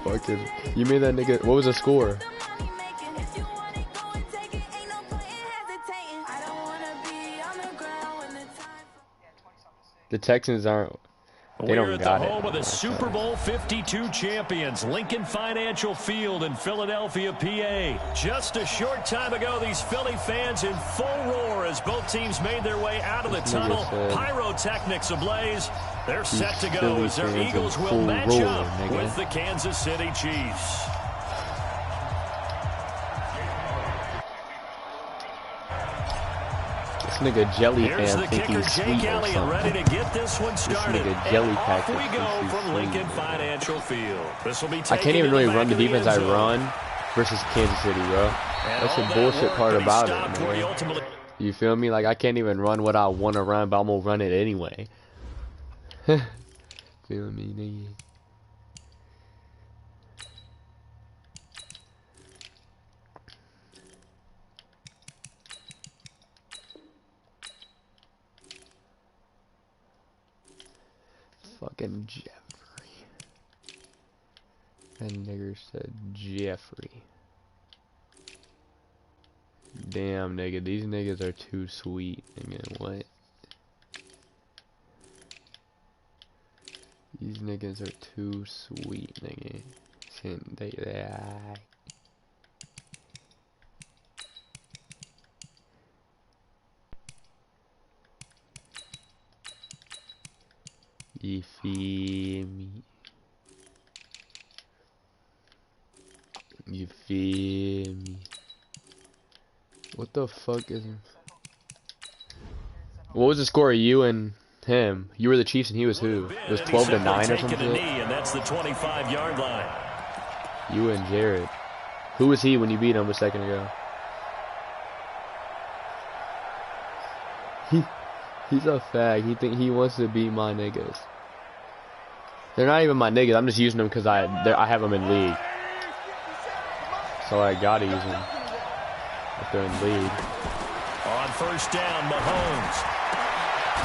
Fucking. You made that nigga. What was the score? The Texans aren't. They don't got it. We're at the home of the Super Bowl 52 champions, Lincoln Financial Field in Philadelphia, PA. Just a short time ago, these Philly fans in full roar as both teams made their way out of the tunnel. Pyrotechnics ablaze. They're set to go as their Eagles will match up with the Kansas City Chiefs. This nigga Jelly fan think he's sweet or something. Ready to get this one started. This nigga Jelly Off pack we go from Lincoln Financial Field. This will be I can't even really run the defense I run versus Kansas City, bro. That's the bullshit part about it, man. You feel me? Like, I can't even run what I want to run, but I'm gonna run it anyway. Feel me, nigga? Fucking Jeffrey. That nigger said Jeffrey. Damn, nigga, these niggas are too sweet, nigga. What? These niggas are too sweet, nigga. Shouldn't they? You feel me? You feel me? What the fuck is... What was the score of you and him? You were the Chiefs and he was who? It was 12-9 or something? And that's the 25-yard line. You and Jared. Who was he when you beat him a second ago? He's a fag. He wants to beat my niggas. They're not even my niggas. I'm just using them because I have them in league. So I gotta use them if they're in league. On first down, Mahomes.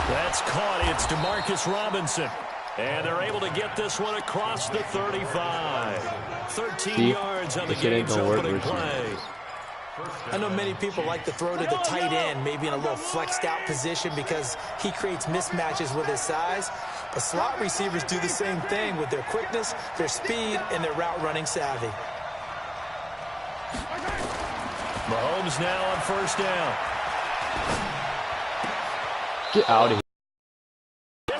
That's caught. It's DeMarcus Robinson. And they're able to get this one across the 35. 13 yards on the game's opening play. I know many people like to throw to the tight end, maybe in a little flexed out position because he creates mismatches with his size. But slot receivers do the same thing with their quickness, their speed, and their route running savvy. Mahomes now on first down. Get out of here.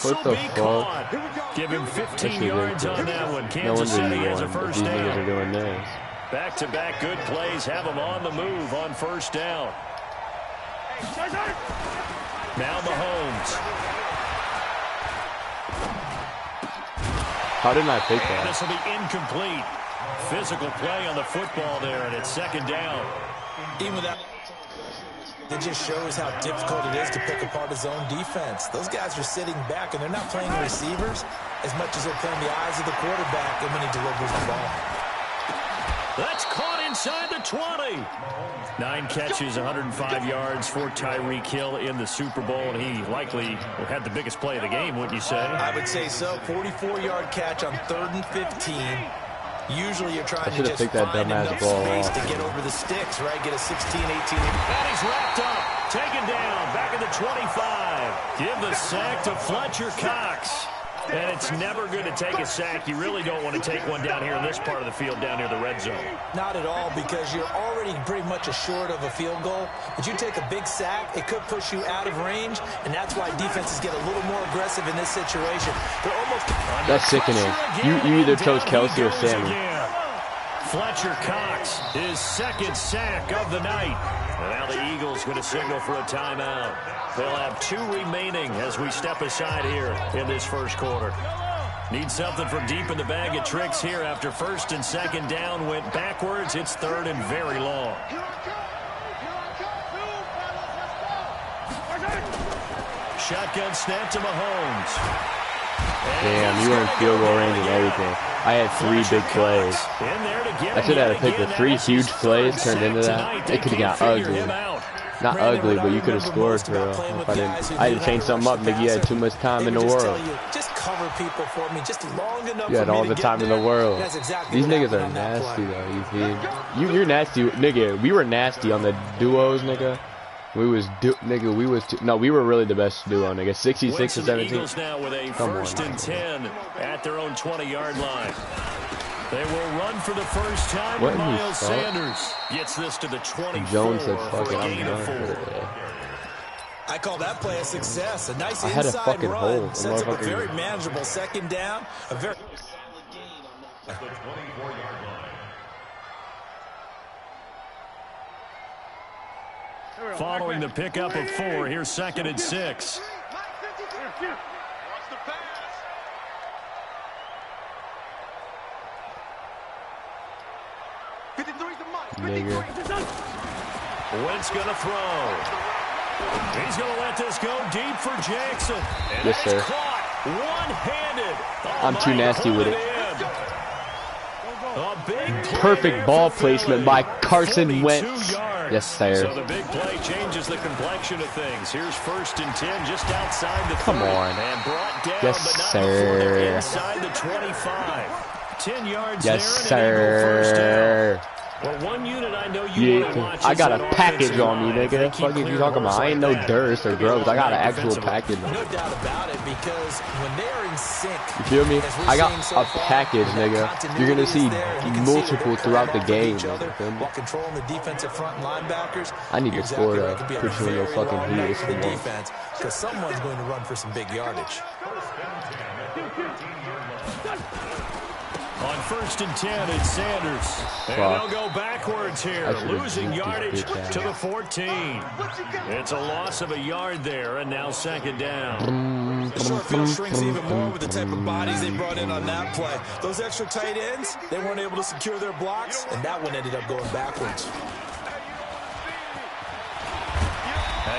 What the fuck? Give him 15 yards on that one. Kansas City has a first down. These niggas are doing this. Back-to-back good plays have them on the move on first down. Now Mahomes. How didn't I pick that? This will be incomplete. Physical play on the football there, and it's second down. Even with that, it just shows how difficult it is to pick apart his own defense. Those guys are sitting back, and they're not playing receivers as much as they're playing the eyes of the quarterback when he delivers the ball. That's caught inside the 20. 9 catches, 105 yards for Tyreek Hill in the Super Bowl, and he likely had the biggest play of the game, wouldn't you say? I would say so. 44-yard catch on 3rd and 15. Usually you're trying to just find enough space to get over the sticks, right? Get a 16, 18. And he's wrapped up, taken down, back at the 25. Give the sack to Fletcher Cox. And it's never good to take a sack. You really don't want to take one down here in this part of the field, down near the red zone. Not at all, because you're already pretty much assured of a field goal. But you take a big sack, it could push you out of range, and that's why defenses get a little more aggressive in this situation. They're almost... That's sickening. You either chose Kelsey or Sammy. Fletcher Cox, his second sack of the night. And now the Eagles going to signal for a timeout. They'll have 2 remaining as we step aside here in this first quarter. Need something from deep in the bag of tricks here after first and second down went backwards. It's 3rd and very long. Shotgun snap to Mahomes. Damn, you were in field goal range and everything. I had 3 big plays. I should have had to pick the 3 huge plays turned into that. It could have got ugly. Not ugly, but you could have scored for real. I had to change something up, nigga. You had too much time in the world. Just cover people for me, just long enough. You had all the time in the world. These niggas are nasty though. You feel? You're nasty, nigga. We were nasty on the duos, nigga. We was we were really the best duo, nigga. 66 to 17. Eagles now with a first and 10 at their own 20-yard line. They will run for the first time. Miles Sanders gets this to the 24. Jones said, "Fuck it, I'm done for the day." I call that play a success. A nice I had a fucking run. hole. Sets up a very manageable second down. A very Following the pickup of 4, here's 2nd and 6. Nigga. Wentz gonna throw. He's gonna let this go deep for Jackson. And yes, sir. Caught one-handed. I'm too nasty with it. A big perfect ball placement by Carson Wentz. Yes, sir. So the big play changes the complexion of things. Here's 1st and 10 just outside the 30. Come on. And brought down, yes, but not sir. inside the 25. 10 yards yes, there. Sir. Well, one unit I know you want to watch. I got a package on me, nigga. Fuck you talking about? I ain't no Durst or Groves. I got an actual package. No doubt about it, because when they're in sync, you feel me? I got a package, nigga. You're gonna see multiple throughout the game. While controlling the defensive front linebackers. I need to score though. Put you in your fucking heat. For the defense, because someone's going to run for some big yardage. On 1st and 10, it's Sanders. And they'll go backwards here, losing yardage to the 14. It's a loss of a yard there, and now 2nd down. The short field shrinks even more with the type of bodies they brought in on that play. Those extra tight ends, they weren't able to secure their blocks, and that one ended up going backwards.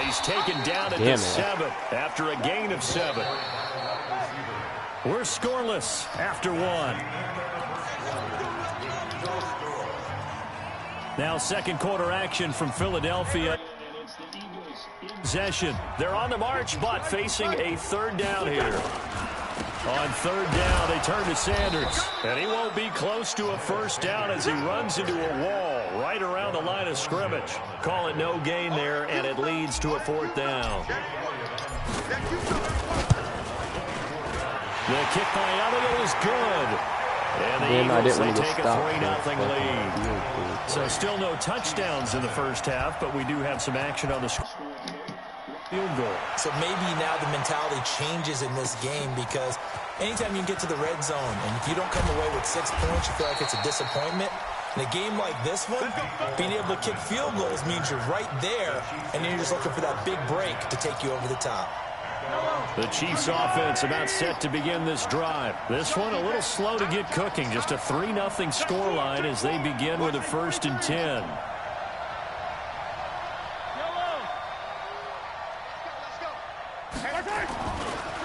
He's taken down at the 7 after a gain of 7. We're scoreless after 1. Now 2nd quarter action from Philadelphia. Possession. They're on the march, but facing a 3rd down here. On 3rd down, they turn to Sanders. And he won't be close to a 1st down as he runs into a wall right around the line of scrimmage. Call it no gain there, and it leads to a 4th down. The kick by Elliott is good. And the Eagles, they take a 3-0 lead. So still no touchdowns in the first half, but we do have some action on the field goal. So maybe now the mentality changes in this game, because anytime you get to the red zone and if you don't come away with 6 points, you feel like it's a disappointment. In a game like this one, being able to kick field goals means you're right there, and then you're just looking for that big break to take you over the top. The Chiefs offense about set to begin this drive. This one a little slow to get cooking. Just a 3-0 scoreline as they begin with a 1st and 10.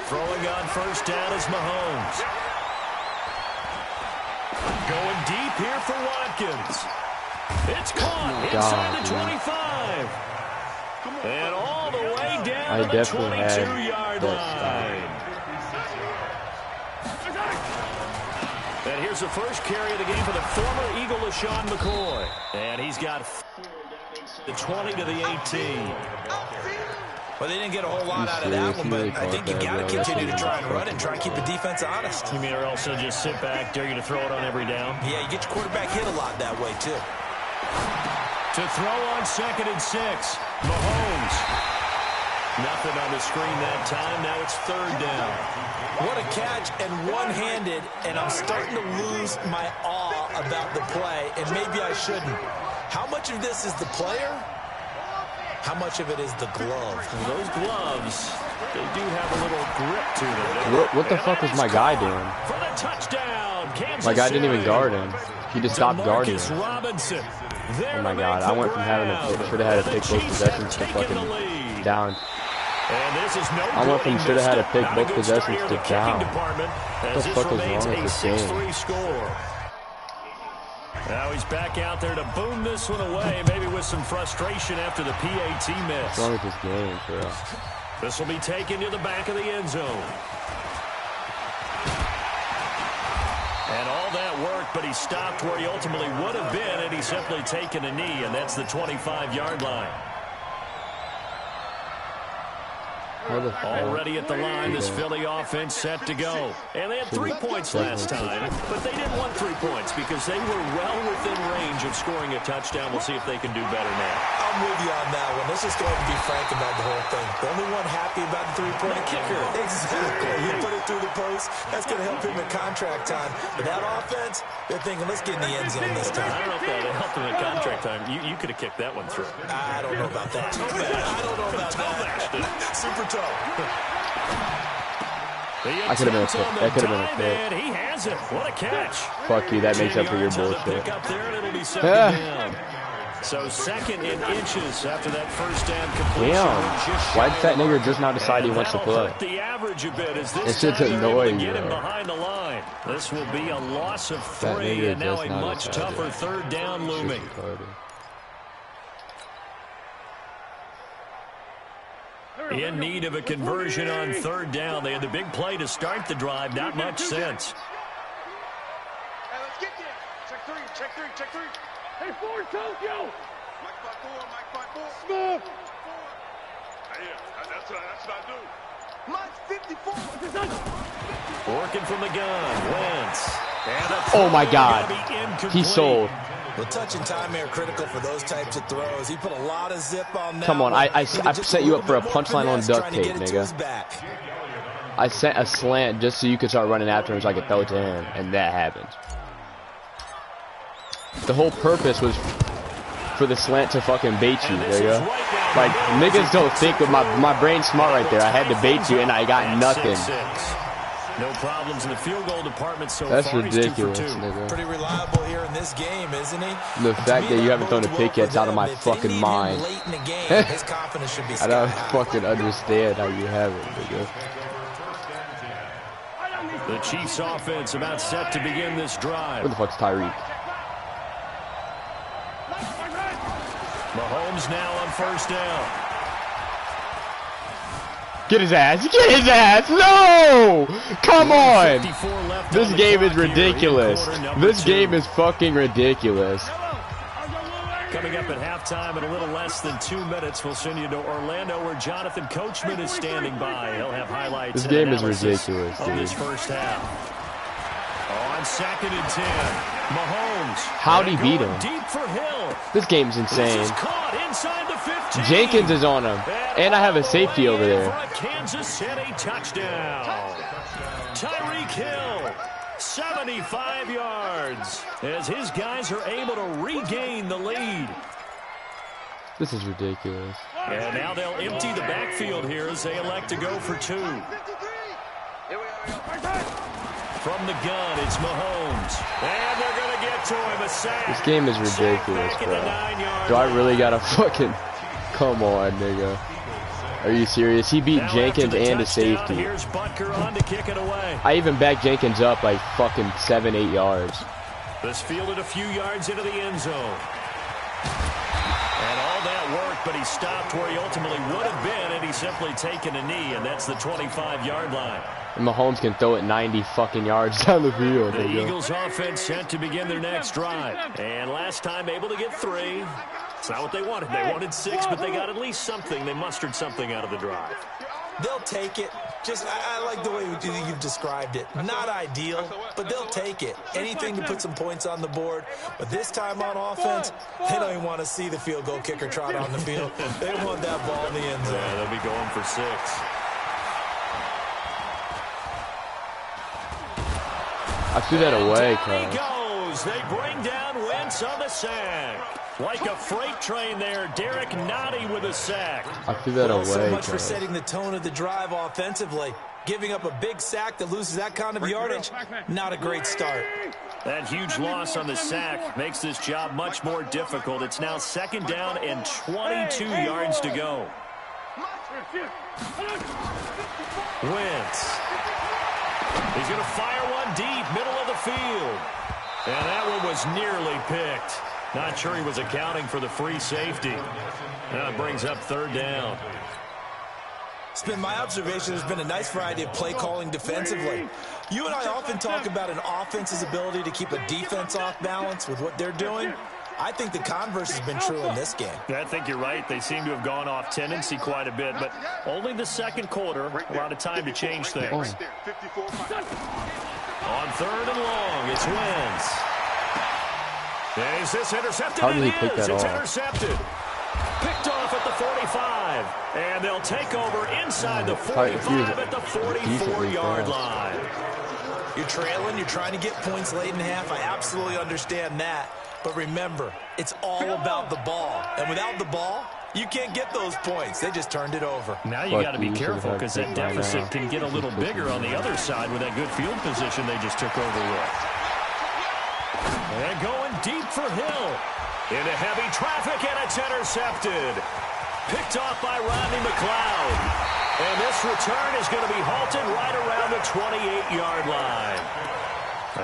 Throwing on 1st down is Mahomes. Going deep here for Watkins. It's caught inside the 25. And all the way down to the 22-yard line. And here's the first carry of the game for the former Eagle, LaShawn McCoy. And he's got the 20 to the 18. Well, they didn't get a whole lot out of that one, but I think you got to continue to try and run and try and keep the defense honest. You mean, or else they'll just sit back, dare you to throw it on every down? Yeah, you get your quarterback hit a lot that way, too. To throw on 2nd and 6. Mahomes. Nothing on the screen that time. Now it's 3rd down. What a catch, and one-handed, and I'm starting to lose my awe about the play, and maybe I shouldn't. How much of this is the player? How much of it is the glove? And those gloves, they do have a little grip to them. What the fuck was my guy doing? For the touchdown, my guy didn't even guard him. He just stopped guarding him. Oh my god, I went from having a should have had a pick both possessions to fucking down. I went from should have had a pick both possessions to down. What the fuck is wrong with this game? Now he's back out there to boom this one away, maybe with some frustration after the PAT miss. What's wrong with this game, bro? This will be taken to the back of the end zone. And all that work, but he stopped where he ultimately would have been, and he's simply taken a knee, and that's the 25-yard line. Already at the line, this Philly offense set to go. And they had 3 points last time, but they didn't want 3 points because they were well within range of scoring a touchdown. We'll see if they can do better now. I'm with you on that one. Let's just go ahead and be frank about the whole thing. The only one happy about the 3-point kicker. Exactly. He put it through the post. That's going to help him in contract time. But that offense, they're thinking, let's get in the end zone this time. I don't know if that helped him in contract time. You could have kicked that one through. I don't know about that. I don't know about that. Super tough. I could have been a pick. That could have been a pick. He has it. What a catch. Fuck you. That makes up for your bullshit. So second in inches after that first down completion. Damn. Why did that nigga just now decide he wants to play? The average a bit as this shit's annoying, get him behind the line. This will be a loss of 3, and now a much tougher third down looming. In need of a conversion on third down. They had the big play to start the drive. Not much sense. Hey, let's get there. Check 3, check 3, check 3. Hey, 4, Tokyo. Mike 5-4, Mike 5-4. Smooth. Yeah, that's what I do. Mike 54. Working from the gun. Wentz. Oh, my God. He's sold. Well, touch and time are critical for those types of throws. He put a lot of zip on that. Come on, I set you up for a punchline on duct tape, nigga. I sent a slant just so you could start running after him so I could throw it to him, and that happened. The whole purpose was for the slant to fucking bait you, nigga. Like, niggas don't think of my brain's smart right there. I had to bait you, and I got nothing. No problems in the field goal department so That's far. ridiculous, He's 2 for 2. nigga. Pretty reliable here in this game, isn't he? The fact that you haven't thrown a pick yet's out of my fucking mind. His confidence should be I don't fucking understand how you have it, nigga. The Chiefs offense about set to begin this drive. Where the fuck's Tyreek? Mahomes now on first down. Get his ass! Get his ass! No! Come on! This game is ridiculous. This game is fucking ridiculous. Coming up at halftime in a little less than 2 minutes, we'll send you to Orlando where Jonathan Coachman is standing by. He'll have highlights. This game is ridiculous, dude. This first half. On 2nd and 10, Mahomes. How'd he beat him? Deep for Hill. This game's insane. This is caught inside the 15. Jenkins is on him, and I have a safety over there. Kansas City touchdown. Tyreek Hill, 75 yards, as his guys are able to regain the lead. This is ridiculous. And now they'll empty the backfield here as they elect to go for 2. From the gun, it's Mahomes. And they're going to get to him, a sack. This game is ridiculous, bro. Do I really got to fucking... Come on, nigga. Are you serious? He beat Jenkins and a safety. Here's Butker on to kick it away. I even backed Jenkins up like fucking 7-8 yards. This fielded a few yards into the end zone. And all that work, but he stopped where he ultimately would have been, and he's simply taken a knee, and that's the 25-yard line. And Mahomes can throw it 90 fucking yards down the field. The Eagles offense set to begin their next drive. And last time able to get 3. It's not what they wanted. They wanted 6, but they got at least something. They mustered something out of the drive. They'll take it. Just, I like the way you've described it. Not ideal, but they'll take it. Anything to put some points on the board. But this time on offense, they don't even want to see the field goal kicker trot on the field. They want that ball in the end zone. Yeah, they'll be going for 6. I threw that away, He goes. They bring down Wentz on the sack. Like a freight train there, Derek Nottie with a sack. I threw that away. So much for setting the tone of the drive offensively. Giving up a big sack that loses that kind of yardage, not a great start. That huge loss on the sack makes this job much more difficult. It's now 2nd down and 22 yards to go. Wentz. He's going to fire one deep, middle of the field. And that one was nearly picked. Not sure he was accounting for the free safety. Now it brings up third down. It's been my observation there's been a nice variety of play calling defensively. You and I often talk about an offense's ability to keep a defense off balance with what they're doing. I think the converse has been true in this game. I think you're right. They seem to have gone off tendency quite a bit, but only the second quarter. A lot of time to change things. On third and long, it's Wentz. Is this intercepted? How did he pick that It's off? Intercepted. Picked off at the 45. And they'll take over inside the 45 at the 44-yard line. You're trailing. You're trying to get points late in half. I absolutely understand that. But remember, it's all about the ball. And without the ball, you can't get those points. They just turned it over. Now you got to be careful because that deficit can get a little bigger on the other side with that good field position they just took over with. And going deep for Hill. Into heavy traffic, and it's intercepted. Picked off by Rodney McLeod. And this return is going to be halted right around the 28-yard line.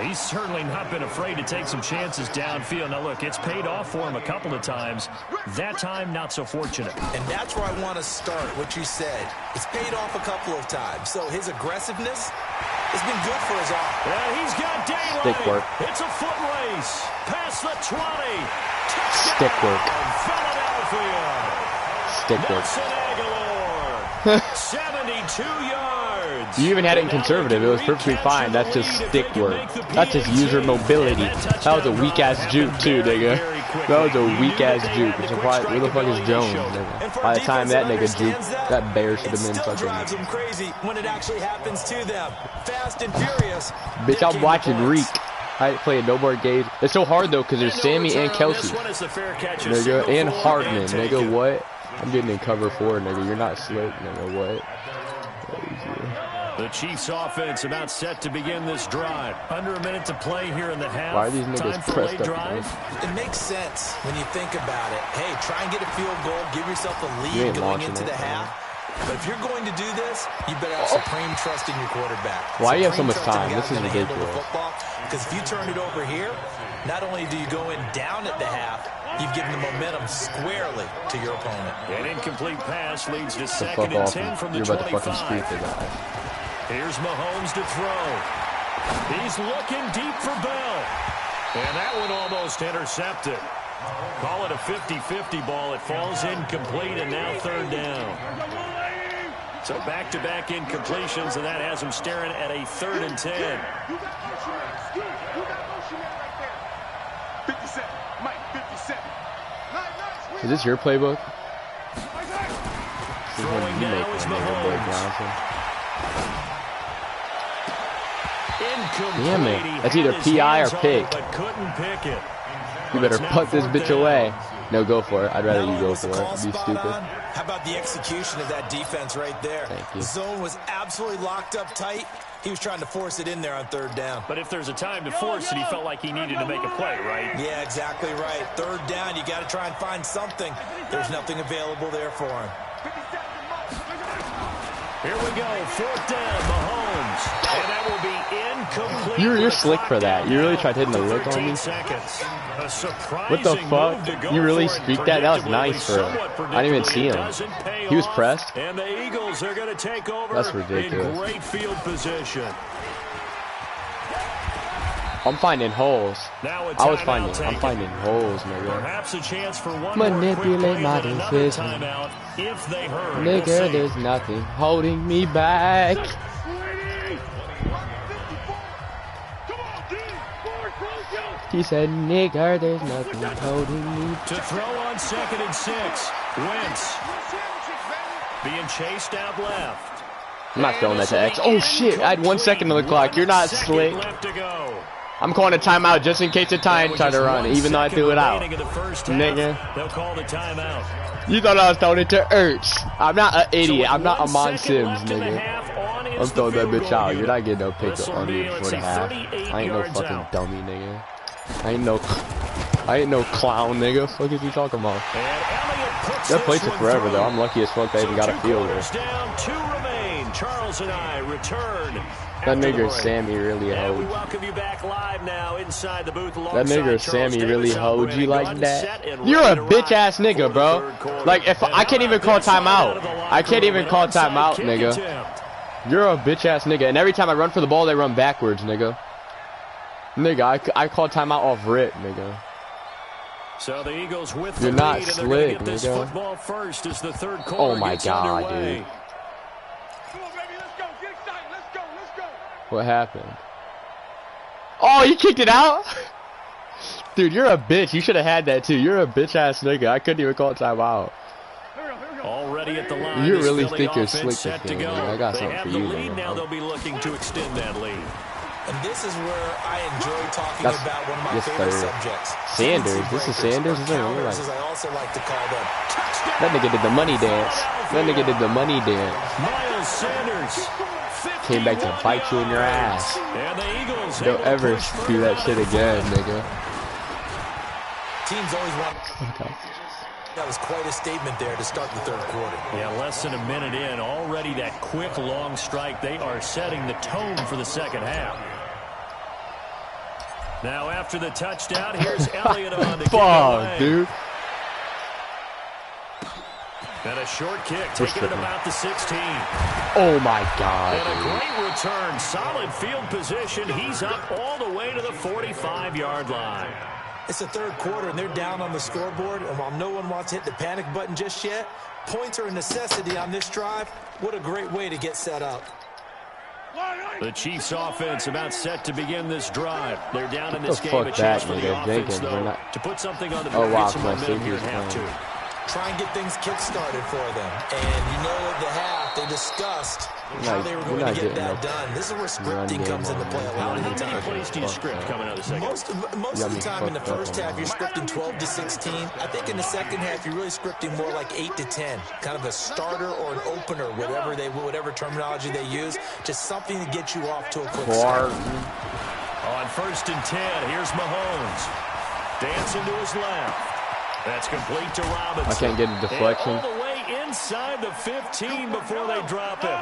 He's certainly not been afraid to take some chances downfield. Now, look, it's paid off for him a couple of times. That time, not so fortunate. And that's where I want to start, what you said. It's paid off a couple of times. So his aggressiveness has been good for his arm. And he's got daylight. Stick work. It's a foot race. Past the 20. Stick work. Philadelphia. Stick work. Nelson Aguilar. 72 yards. You even had it in conservative. It was perfectly fine. That's just stick work. That's just user mobility. That was a weak-ass juke, too, nigga. That was a weak-ass juke. I'm surprised. Where the fuck is Jones, nigga? By the time that nigga juked, that bear should have been fucking... drives them crazy when it actually happens to them. Fast and furious. Bitch, I'm watching Reek. I ain't playing no more games. It's so hard, though, because there's Sammy and Kelsey. Nigga, and Hartman. Nigga, what? I'm getting in cover 4, nigga. You're not slick, nigga. What? The Chiefs offense about set to begin this drive. Under a minute to play here in the half. Why are these niggas pressed up? Drive. It makes sense when you think about it. Hey, try and get a field goal. Give yourself a lead going into the half. But if you're going to do this, you better have supreme trust in your quarterback. Why do you have so much time? This is ridiculous. Because if you turn it over here, not only do you go in down at the half, you've given the momentum squarely to your opponent. An incomplete pass leads to second and 10 from the 25. You're about to fucking street the guy. Here's Mahomes to throw. He's looking deep for Bell. And that one almost intercepted. Call it a 50-50 ball. It falls incomplete, and now third down. So back-to-back incompletions, and that has him staring at a 3rd and 10. Is this your playbook? Throwing now is Mahomes. Damn it. That's either PI or pick. But couldn't pick it. You better putt this bitch away. No, go for it. I'd rather you go for it. Be stupid. How about the execution of that defense right there? Thank you. Zone was absolutely locked up tight. He was trying to force it in there on third down. But if there's a time to force it, he felt like he needed to make a play, right? Yeah, exactly right. Third down, you got to try and find something. There's nothing available there for him. Here we go, 4th down, Mahomes. And that will be incomplete. You're slick for that. You really tried hitting the lick on me? What the fuck? You really streaked that? That was nice for him. I didn't even see him. He was pressed? And the Eagles are going to take over. That's ridiculous. In great field position. I'm finding holes. I'm finding holes, nigga. Perhaps a chance for one manipulate my decision. If they heard, nigga, there's nothing holding me back. He said, nigga, there's nothing holding me. To throw on 2nd and 6. Wentz. Being chased out left. I'm not throwing that to X. Oh, shit. I had 1 second on the clock. You're not slick. I'm calling a timeout just in case the time try to run, even though I threw it out. Nigga. They'll call the timeout. You thought I was throwing it to Ertz. I'm not an idiot. I'm not Amon Sims, nigga. I'm throwing that bitch out. You're not getting no pick on me before the half. I ain't no fucking dummy, nigga. I ain't no clown, nigga. Fuck is you talking about? That place is forever, though. I'm lucky as fuck they even got a field there. Charles and I return That nigga Sammy really And we hoed. welcome you back live now inside the booth. That nigga Sammy really hoed you like that. You're a bitch ass nigga, bro. Like if I can't even call timeout. I can't even call timeout, nigga. You're a bitch ass nigga. And every time I run for the ball, they run backwards, nigga. Nigga, I call timeout off rip, nigga. So the Eagles with You're the not lead, and slick, they're gonna get this nigga. football first as the third quarter Oh my gets god, underway. dude. Come on, baby, let's go. Get excited. Let's go. Let's go. What happened? Oh, you kicked it out? Dude, you're a bitch. You should have had that too. You're a bitch ass nigga. I couldn't even call timeout. Already at the line. You this really Philly think you're offense slick set this to game, go. man. I got They something have for the you, lead man. now. They'll be looking to extend that lead. And this is where I enjoy talking That's- about one of my yes, favorite sir. subjects. Sanders. Tendency This is breakers, Sanders? or This ain't really counters, like- as I also like to call them. That nigga did the money dance. That nigga did the money dance. Miles Sanders. Came back to bite you in your ass. And the Eagles Don't able to ever push do that through. shit again, nigga. Teams always want. Okay. That was quite a statement there to start the third quarter. Yeah, less than a minute in. Already that quick, long strike. They are setting the tone for the second half. Now after the touchdown, here's Elliott on to kick Fuck, away. dude. And a short kick, taking it about the 16. Oh my god, And a dude. great return. Solid field position. He's up all the way to the 45-yard line. It's the third quarter, and they're down on the scoreboard. And while no one wants to hit the panic button just yet, points are a necessity on this drive. What a great way to get set up. The Chiefs offense about set to begin this drive. They're down in this the game. fuck A chance that, for the nigga? offense, Jenkins, though, we're not- to put something on the Oh, board, wow, get some my momentum here in safety's half two. playing. Try and get things kick-started for them. And you know at the half, they discussed how they were going to get that done. This is where scripting comes into play a lot of the How many time. plays do you script coming out of the second? Most of the time in the first half, you're scripting 12 to 16. I think in the second half, you're really scripting more like 8 to 10. Kind of a starter or an opener, whatever terminology they use. Just something to get you off to a quick start. On 1st and 10, here's Mahomes. Dancing to his left. That's complete to Robinson. I can't get a deflection. And all the way inside the 15 before they drop him.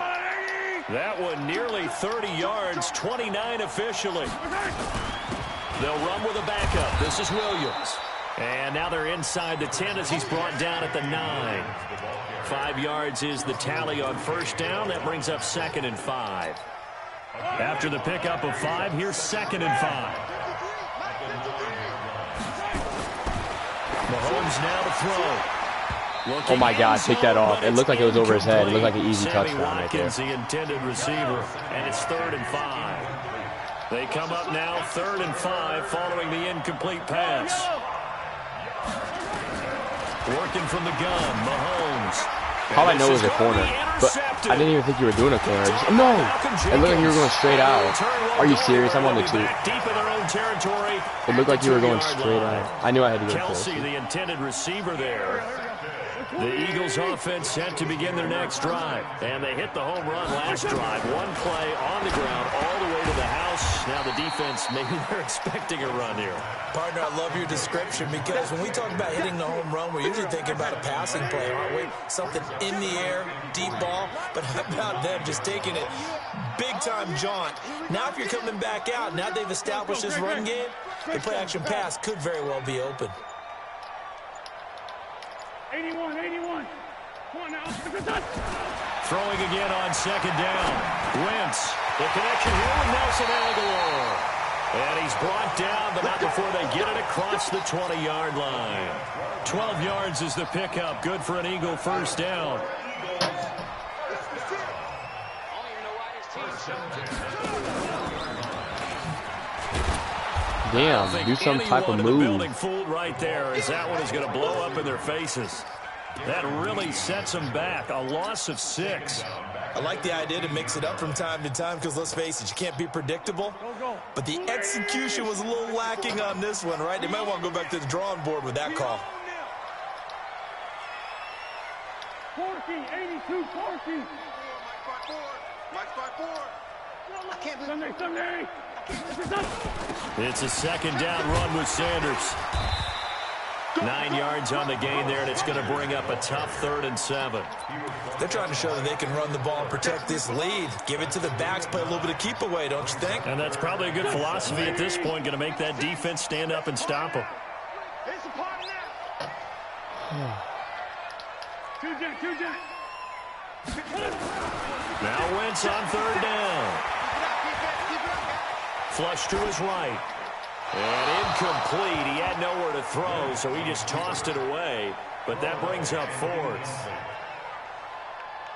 That one nearly 30 yards, 29 officially. They'll run with a backup. This is Williams. And now they're inside the 10 as he's brought down at the 9. 5 yards is the tally on 1st down. That brings up 2nd and 5. After the pickup of 5, here's 2nd and 5. Mahomes now to throw. Oh my god, take that off. It looked like it was over his head. It looked like an easy touchdown right there. The intended receiver, and it's 3rd and 5. They come up now 3rd and 5 following the incomplete pass. Working from the gun, Mahomes. All I know is a corner, but I didn't even think you were doing a corner. No! It looked like you were going straight out. Are you serious? I'm on the 2. Deep in their own territory. It looked like you were going straight out. I knew I had to go close. KC, the intended receiver there. The Eagles offense set to begin their next drive. And they hit the home run last drive. One play on the ground all the way to the house. Now the defense, maybe they're expecting a run here. Partner, I love your description because when we talk about hitting the home run, we're usually thinking about a passing play, aren't we? Something in the air, deep ball. But how about them just taking it big-time jaunt? Now if you're coming back out, now they've established this run game, the play-action pass could very well be open. 81, 81. Come on now. Throwing again on 2nd down. Wentz, the connection here with Nelson Aguilar. And he's brought down, but not before they get it across the 20-yard line. 12 yards is the pickup. Good for an Eagle 1st down. Damn, do some type of Anyone in the move. building fooled right there, as that one is going to blow up in their faces. That really sets them back. A loss of 6. I like the idea to mix it up from time to time because, let's face it, you can't be predictable. But the execution was a little lacking on this one, right? They might want to go back to the drawing board with that call. 14, 82, 14. Mike 5-4. I can't believe It's a 2nd down run with Sanders. 9 yards on the gain there, and it's going to bring up a tough 3rd and 7. They're trying to show that they can run the ball and protect this lead. Give it to the backs, play a little bit of keep away, don't you think? And that's probably a good philosophy at this point, going to make that defense stand up and stop them. Now Wentz on 3rd down. Flush to his right. And incomplete. He had nowhere to throw, so he just tossed it away. But that brings up 4th.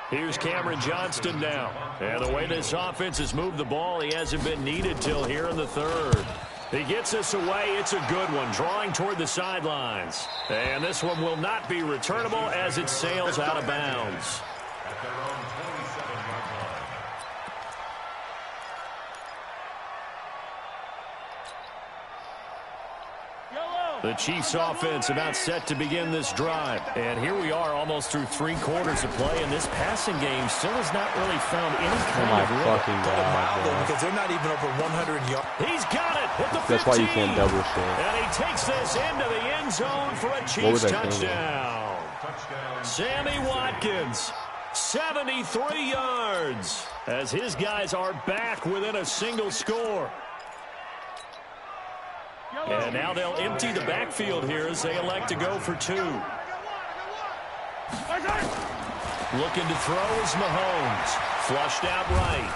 Here's Cameron Johnston now. And the way this offense has moved the ball, he hasn't been needed till here in the 3rd. He gets this away. It's a good one, drawing toward the sidelines. And this one will not be returnable as it sails out of bounds. The Chiefs offense about set to begin this drive. And here we are almost through 3 quarters of play, and this passing game still has not really found any kind of fucking God, because they're not even over 100 yards. He's got it at the 15. That's why you can't double shift. And he takes this into the end zone for a Chiefs touchdown. Sammy Watkins, 73 yards, as his guys are back within a single score. And now they'll empty the backfield here as they elect to go for 2. Looking to throw is Mahomes. Flushed out right.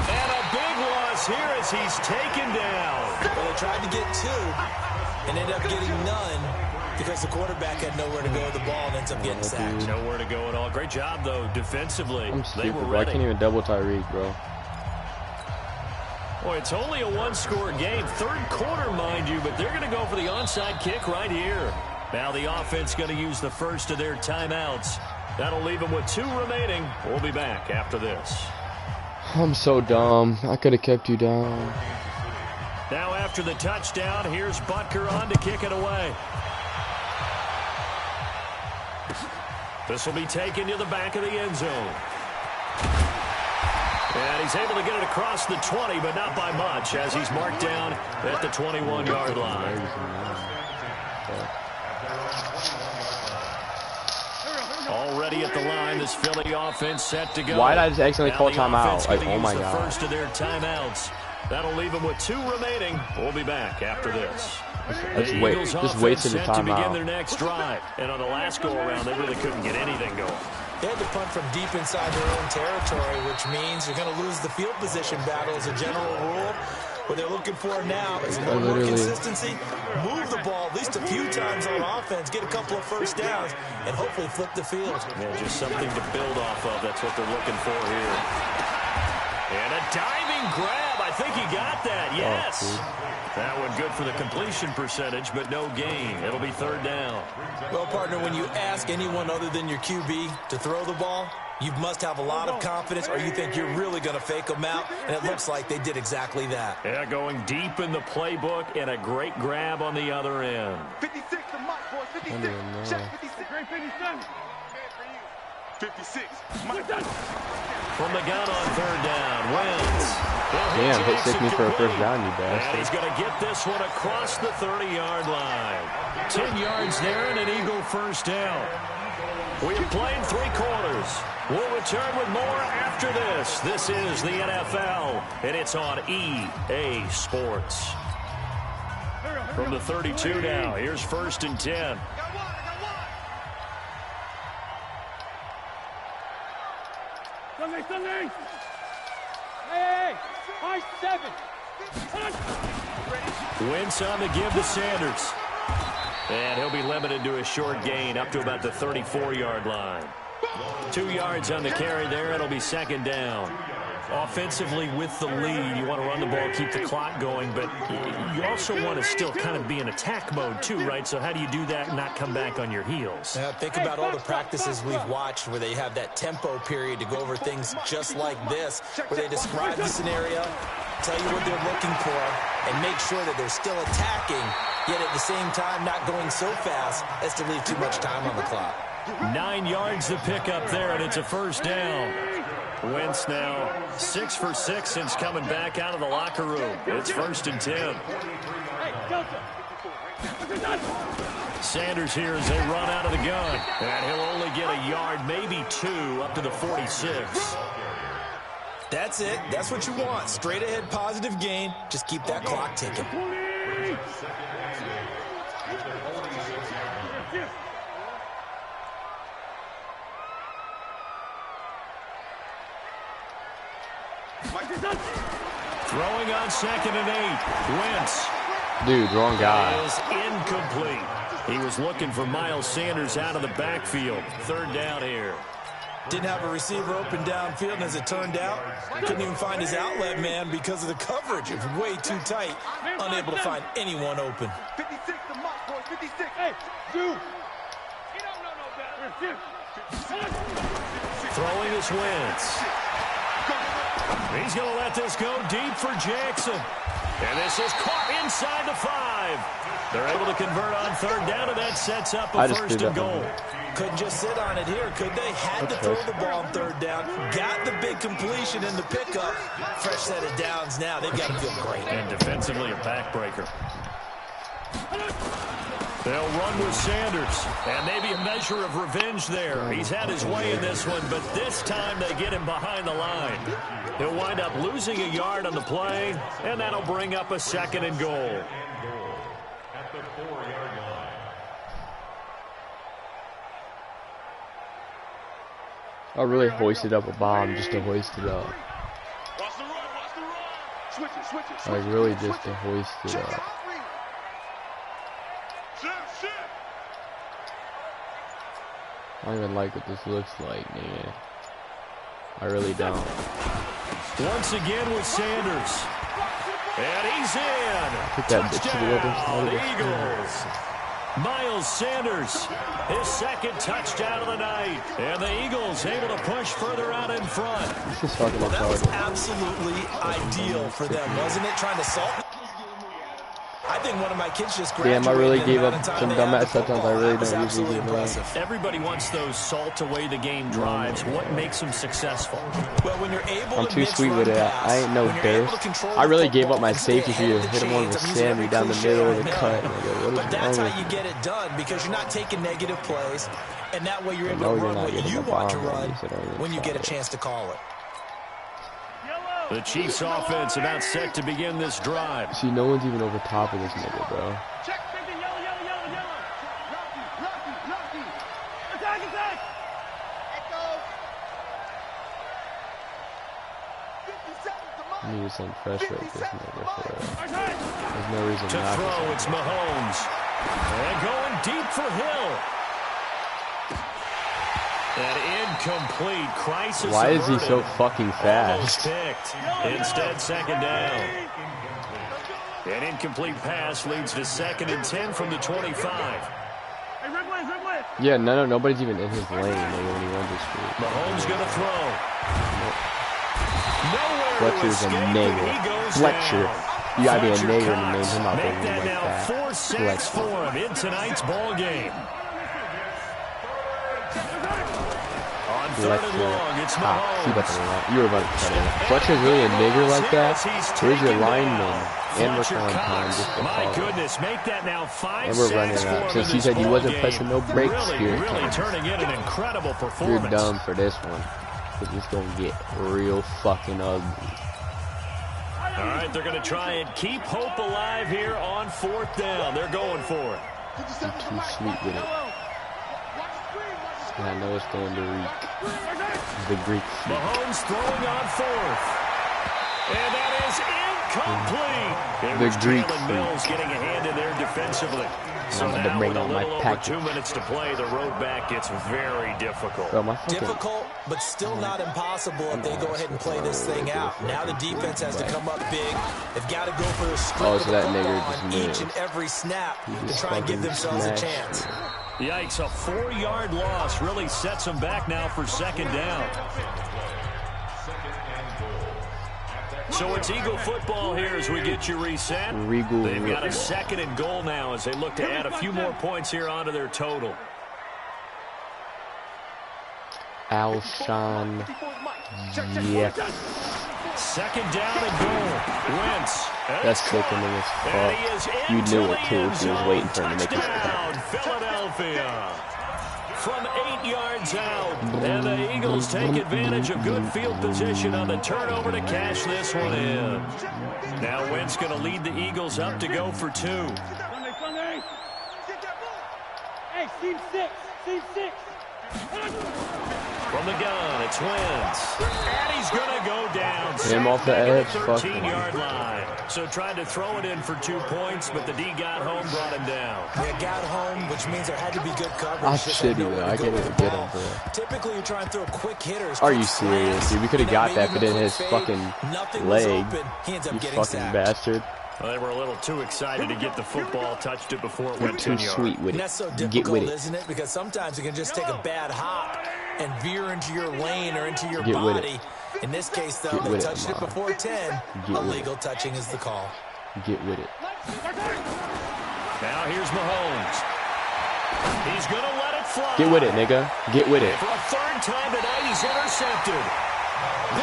And a big loss here as he's taken down. Well, they tried to get 2 and ended up getting none because the quarterback had nowhere to go with the ball and ends up getting sacked. Nowhere to go at all. Great job, though, defensively. I'm stupid, they were bro. I ready. can't even double Tyreek, bro. Boy, it's only a 1-score game. 3rd quarter, mind you, but they're going to go for the onside kick right here. Now the offense going to use the first of their timeouts. That'll leave them with 2 remaining. We'll be back after this. I'm so dumb. I could have kept you down. Now after the touchdown, here's Butker on to kick it away. This will be taken to the back of the end zone. And he's able to get it across the 20, but not by much, as he's marked down at the 21-yard line. Already at the line, this Philly offense set to go. Why did I just accidentally call timeout? Like, oh my God. First of their timeouts. That'll leave them with 2 remaining. We'll be back after this. Just wasted the timeout. To begin timeout. their next drive. And on the last go-around, they really couldn't get anything going. They had to punt from deep inside their own territory, which means you're going to lose the field position battle as a general rule. What they're looking for now is a little more consistency, move the ball at least a few times on offense, get a couple of first downs, and hopefully flip the field. Yeah, just something to build off of. That's what they're looking for here. And a diving grab. I think he got that. Yes. That one good for the completion percentage, but no gain. It'll be 3rd down. Well, partner, when you ask anyone other than your QB to throw the ball, you must have a lot of confidence, or you think you're really going to fake them out, and it looks like they did exactly that. Yeah, going deep in the playbook and a great grab on the other end. 56, the mark, boy. 56. Check 56. Great 57. 56. From the gun on 3rd down, Wentz. Damn, hit 6 me for a first down, you bastard. And he's going to get this one across the 30-yard line. 10 yards there and an Eagle first down. We have played 3 quarters. We'll return with more after this. This is the NFL, and it's on EA Sports. From the 32 now, here's 1st and 10. Sunday. Hey, high 7. Wentz on the give to Sanders. And he'll be limited to a short gain up to about the 34-yard line. 2 yards on the carry there. It'll be 2nd down. Offensively with the lead, you want to run the ball, keep the clock going, but you also want to still kind of be in attack mode too, right? So how do you do that and not come back on your heels? Think about all the practices we've watched where they have that tempo period to go over things just like this, where they describe the scenario, tell you what they're looking for, and make sure that they're still attacking, yet at the same time not going so fast as to leave too much time on the clock. 9 yards to pick up there, and it's a 1st down. Wentz now 6 for 6 since coming back out of the locker room. It's 1st and 10. Sanders here as they run out of the gun. And he'll only get a yard, maybe 2, up to the 46. That's it. That's what you want. Straight ahead positive gain. Just keep that clock ticking. Throwing on 2nd and 8. Wentz. Dude, wrong guy. Is incomplete. He was looking for Miles Sanders out of the backfield. 3rd down here. Didn't have a receiver open downfield, and as it turned out, couldn't even find his outlet man because of the coverage. It was way too tight. Unable to find anyone open. 56, the mark, boys. 56. Hey, dude. You don't know no better. Throwing is Wentz. He's going to let this go deep for Jackson. And this is caught inside the 5. They're able to convert on 3rd down, and that sets up a 1st and goal. Couldn't just sit on it here, could they? Had to throw the ball on 3rd down. Got the big completion in the pickup. Fresh set of downs now. They've got to feel great. And defensively a backbreaker. They'll run with Sanders. And maybe a measure of revenge there. He's had his way in this one, but this time they get him behind the line. He'll wind up losing a yard on the play, and that'll bring up a 2nd and goal. I really hoisted up a bomb just to hoist it up. Like really just to hoist it up. I don't even like what this looks like, man. I really don't. Once again with Sanders. And he's in. Touchdown, Eagles. Miles Sanders, his 2nd touchdown of the night. And the Eagles able to push further out in front. Well, that was absolutely ideal for them, wasn't it? Trying to salt. I think one of my kids just graduated. Damn, I really gave up some dumbass touchdowns. I really don't usually give up. Everybody wants those salt away the game drives. What makes them successful? Well, when you're able I'm too sweet with it. I ain't no burst. I really gave up my safety for you to hit him on the Sammy down the middle of the cut. But that's how you get it done, because you're not taking negative plays, and that way you're able to run what you want to run when you get a chance to call it. The Chiefs offense about set to begin this drive. See, no one's even over top of this nigga, bro. I need some pressure at this nigga for real. There's no reason to not throw. It's Mahomes. And going deep for Hill. That incomplete. Crisis. Why is he so fucking fast? Instead, 2nd down. An incomplete pass leads to 2nd and 10 from the 25. Yeah, nobody's even in his lane when he runs his street. Mahomes gonna throw. Nowhere Fletcher's a nigger. Fletcher. You gotta be a nigger to name him out there like that. 4 sacks for him in tonight's ball game. On 3rd and long, it's Mahomes. You were about to cut it. Fletcher's really a nigger like that? Where's your lineman? And we're on time just to my goodness, make that now 5 and we're running out. Since he said he wasn't pressing no brakes here. Really turning in an incredible performance. You're dumb for this one. Because it's going to get real fucking ugly. All right, they're going to try and keep hope alive here on 4th down. They're going for it. I'm too sweet with it. And I know it's going to reek. The Greek freak. Mahomes throwing on 4th. And that is incomplete. The Greek Mills getting a hand in there defensively. So now with a little over 2 minutes to play, the road back gets very difficult. Difficult, but still not impossible if they go ahead and play this thing out. Now the defense has to come up big. They've got to go for the script of the football on each and every snap to try and give themselves a chance. Yikes, a 4-yard loss really sets them back now for 2nd down. So it's Eagle football here as we get you reset. They've got a 2nd and goal now as they look to add a few more points here onto their total. Alshon. Yeah. 2nd down and goal. Wentz That's sickening as fuck. You knew it too. She was waiting for him to make his cut. Philadelphia from 8 yards out. And the Eagles take advantage of good field position on the turnover to cash this one in. Now Wentz going to lead the Eagles up to go for 2. Hey, team 6. Team 6. From the gun, it's Wentz. And he's going to go down. Him off the edge. 13-yard line. So tried to throw it in for 2 points, but the D got home, brought him down. Yeah, got home, which means there had to be good coverage. I'm shitty, though. I can't even get him, bro. Typically, you're trying to throw quick hitters. Are you serious, dude? We could have got that, but in his fucking leg. You fucking bastard. Well, they were a little too excited to get the football, touched it before it went 10 yards. Too sweet with it. That's so Get difficult, with it. isn't it? Because sometimes you can just take a bad hop and veer into your lane or into your Get body. In this case, though, Get they with it, touched it before 10. Illegal touching is the call. Get with it. Now here's Mahomes. He's going to let it fly. Get with it, nigga. Get with it. For a 3rd time tonight, he's intercepted.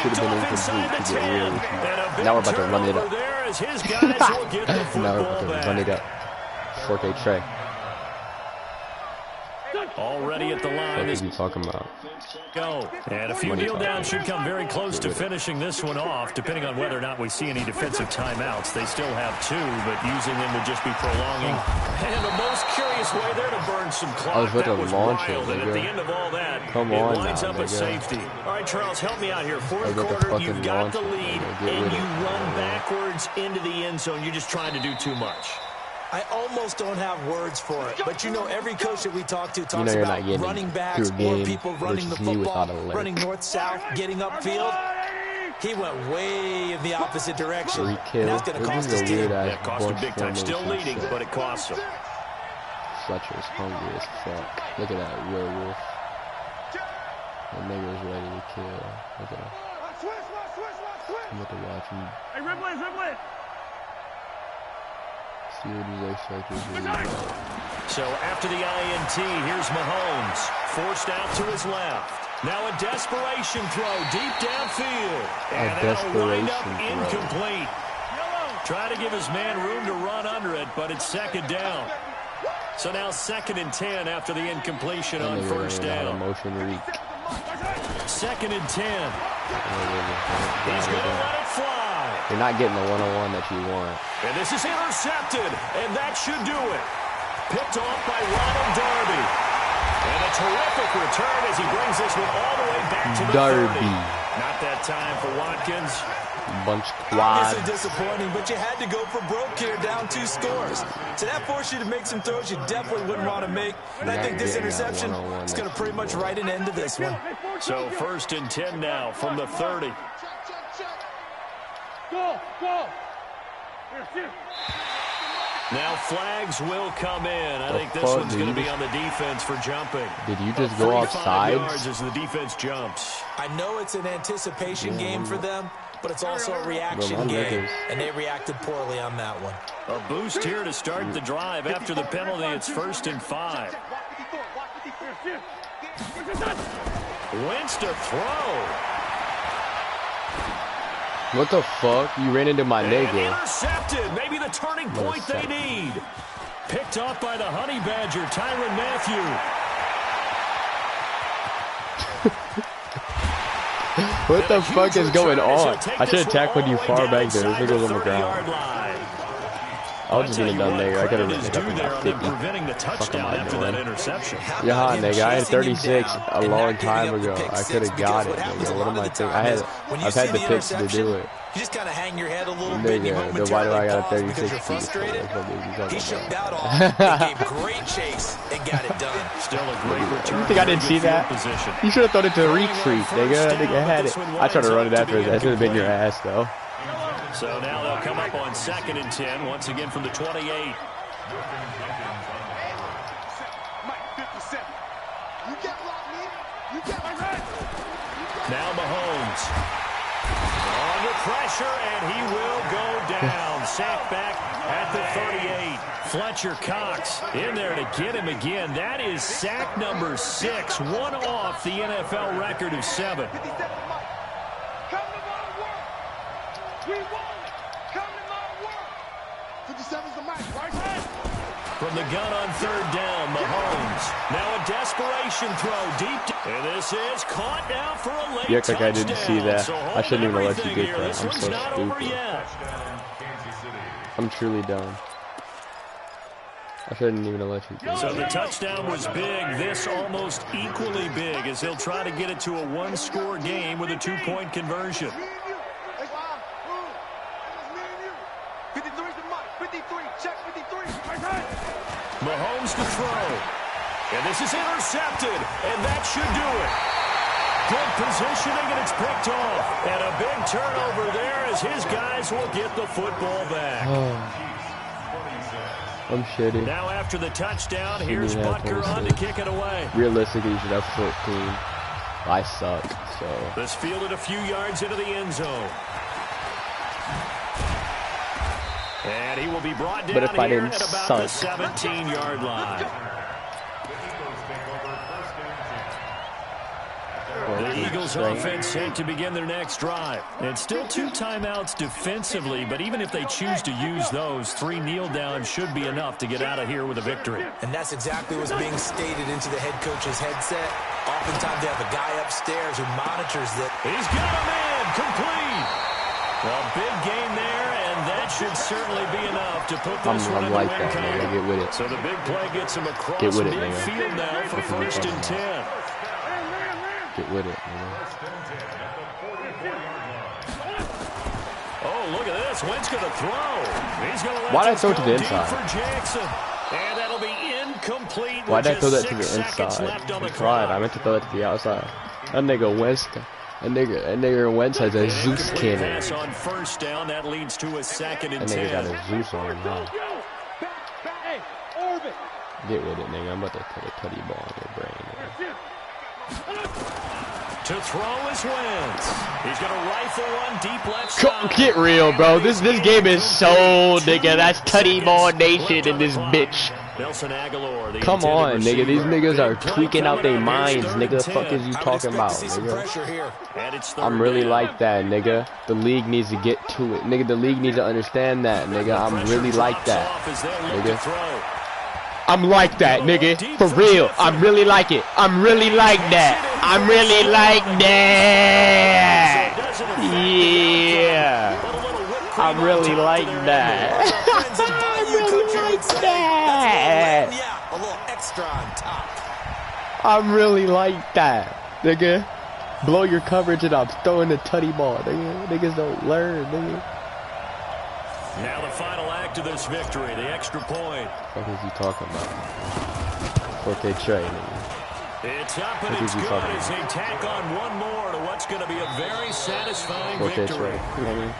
Should have been incomplete to get real. Now we're about to run it up. Now we're about to run it up. 4K Trey. Already at the line. What is he talking about? Go. And a few kneel downs should come very close to finishing this one off, depending on whether or not we see any defensive timeouts. They still have 2, but using them would just be prolonging. And the most curious way there to burn some clock. I was about to launch it, and at the end of all that, Come it on lines now, up a nigga. safety. All right, Charles, help me out here. 4th about to quarter, you've fucking got the launch it, lead, nigga. Get and with you it. run backwards into the end zone. You're just trying to do too much. I almost don't have words for it, but you know every coach that we talk to talks you're about not getting running backs or people running the football, running north-south, getting upfield. He went way in the opposite direction, and that's going to cost his team. Yeah, it cost him big time. Still leading, but it cost him. Fletcher's hungry as fuck. Look at that werewolf. That nigga's ready to kill. Look at him. I'm about to watch him. Hey, Ripley. See what he's expected to do. So after the INT, here's Mahomes. Forced out to his left. Now a desperation throw deep downfield. And that'll wind up incomplete. Try to give his man room to run under it, but it's 2nd down. So now 2nd and 10 after the incompletion on 1st down. Motion reek. 2nd and 10. He's going to let it fly. You're not getting the one-on-one that you want. And this is intercepted, and that should do it. Picked off by Ronald Darby. And a terrific return as he brings this one all the way back to the 30. Not that time for Watkins. Bunch quad. Obviously disappointing, but you had to go for broke here, down 2 scores. So that forced you to make some throws you definitely wouldn't want to make. And I think this interception is going to pretty much write an end to this one. So 1st and 10 now from the 30. Go. Now flags will come in. I think this one's going to be on the defense for jumping. Did you just go outside? 45 yards as the defense jumps. I know it's an anticipation game for them, but it's also a reaction game, and they reacted poorly on that one. A boost here to start the drive after the penalty. It's 1st and 5. Wentz to throw. What the fuck? You ran into my nigga. Intercepted. Maybe the turning point they need. Picked off by the Honey Badger, Tyrann Mathieu. What the fuck is going on? I should have tackled you far back there. This nigga was on the ground. I was just gonna done there. I could have ran it up in about 50. Fuck am I doing? Yeah, nigga, I had 36 a long time ago. I could have got it, nigga. What am I thinking? I've had the picks to do it. You just kind of hang your head a little bit. Nigga, why do I got a 36 He shut out off and gave great chase and got it done. Still a great return. You think I didn't see that? You should have thrown it to a retreat, nigga. I think I had it. I tried to run it after that. That should have been your ass, though. So now they'll come up on 2nd and 10, once again from the 28. Now Mahomes. Under pressure, and he will go down. Sacked back at the 38. Fletcher Cox in there to get him again. That is sack number 6, one off the NFL record of 7. We want it. Come to my work. From the gun on third down, Mahomes. Now a desperation throw deep. And this is caught now for a late You act like I touchdown. didn't see that. So I shouldn't even let you get here. that. This I'm one's so not over stupid. yet. I'm truly dumb. I shouldn't even let you get So that. the touchdown was big. This almost equally big as they'll try to get it to a one-score game with a two-point conversion. 53, check 53. Mahomes to throw. And this is intercepted, and that should do it. Good positioning, and it's picked off. And a big turnover there as his guys will get the football back. I'm shitty. Now after the touchdown, here's Butker on to kick it away. Realistically, you should have 14. I suck, so. This fielded a few yards into the end zone. And he will be brought down But if I here didn't at about the 17-yard line. The Eagles offense set to begin their next drive. It's still 2 timeouts defensively, but even if they choose to use those, 3 kneel downs should be enough to get out of here with a victory. And that's exactly what's being stated into the head coach's headset. Oftentimes they have a guy upstairs who monitors that. He's got a man complete. A big gain there, and that should certainly be enough to put this one in the like win that, column. nigga. Get with it. So the big play gets him across Get with it, midfield now for first and 10. Get with it, man. Oh, look at this. Wentz going to throw. He's going to let Why'd I this throw go to the deep inside? for Jackson. And that'll be incomplete. Why'd I with throw that just to the 6 seconds inside? left on the I tried. I clock. meant to throw that to the outside. That nigga Wentz. That nigga Wentz has a Zeus Incomplete cannon. pass on first down. That leads to a second and That nigga 10. got a Zeus on him, huh? Hey, Orbit. Get with it, nigga. I'm about to put a tutty ball in your brain, nigga. To throw is Wentz. He's going to rifle one deep left side. Get real, bro. This game is so, nigga. That's tutty ball nation in this bitch. Nelson Aguilar, the Come on, intended nigga. These receiver. niggas are Big play tweaking out their coming up. Here's minds, third nigga. The and fuck 10. is you I would talking expect about, to see some nigga? pressure here. And it's third I'm really down. like that, nigga. The league needs to get to it. Nigga, the league needs to understand that, nigga. I'm really like that, nigga. I'm like that, nigga. For real. I'm really like it. I'm really like that. I'm really like that. Yeah. I'm really like that. I'm really like that. Yeah, a little extra on top. I'm really like that, nigga. Blow your coverage and I'm throwing the tutty ball, nigga. Niggas don't learn, nigga. Now the final act of this victory, the extra point. What is he talking about? 4K Trey, nigga. It's up and What it's is he good talking as they tack on one more to what's going to be a very satisfying 4K victory. Trey. You know what I mean?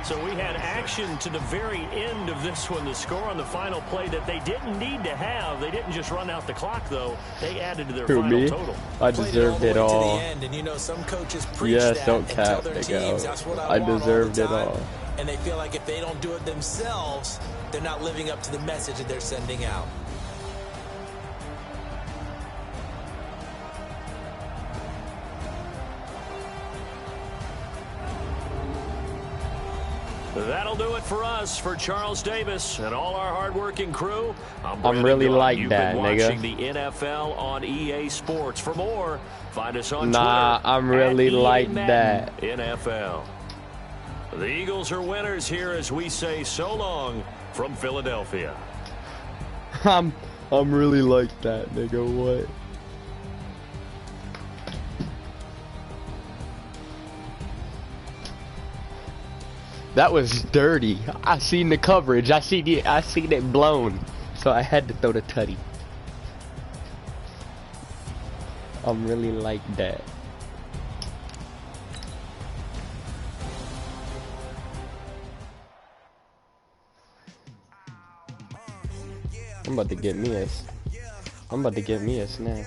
So we had action to the very end of this one. The score on the final play that they didn't need to have. They didn't just run out the clock, though. They added to their Who, final me? total. I deserved it all. all. To the end, and you know, some coaches preach Yes, that don't and tell cap, their nigga. teams, that's what I want deserved the it time. all. And they feel like if they don't do it themselves, they're not living up to the message that they're sending out. That'll do it for us, for Charles Davis and all our hardworking crew. I'm really Brandon like Gaughan. You've that, been nigga. watching the NFL on EA Sports. For more, find us on Nah, Twitter. I'm really at EA like Madden that. NFL. The Eagles are winners here as we say so long from Philadelphia. I'm really like that, nigga. What? That was dirty. I seen the coverage. I seen it blown. So I had to throw the tutty. I'm really like that. I'm about to get me a snack.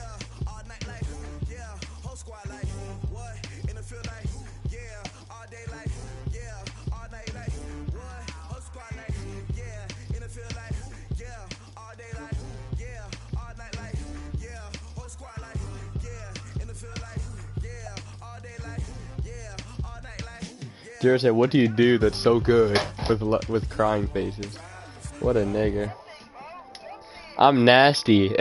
Jared said, "What do you do that's so good with crying faces?" What a nigger. I'm nasty.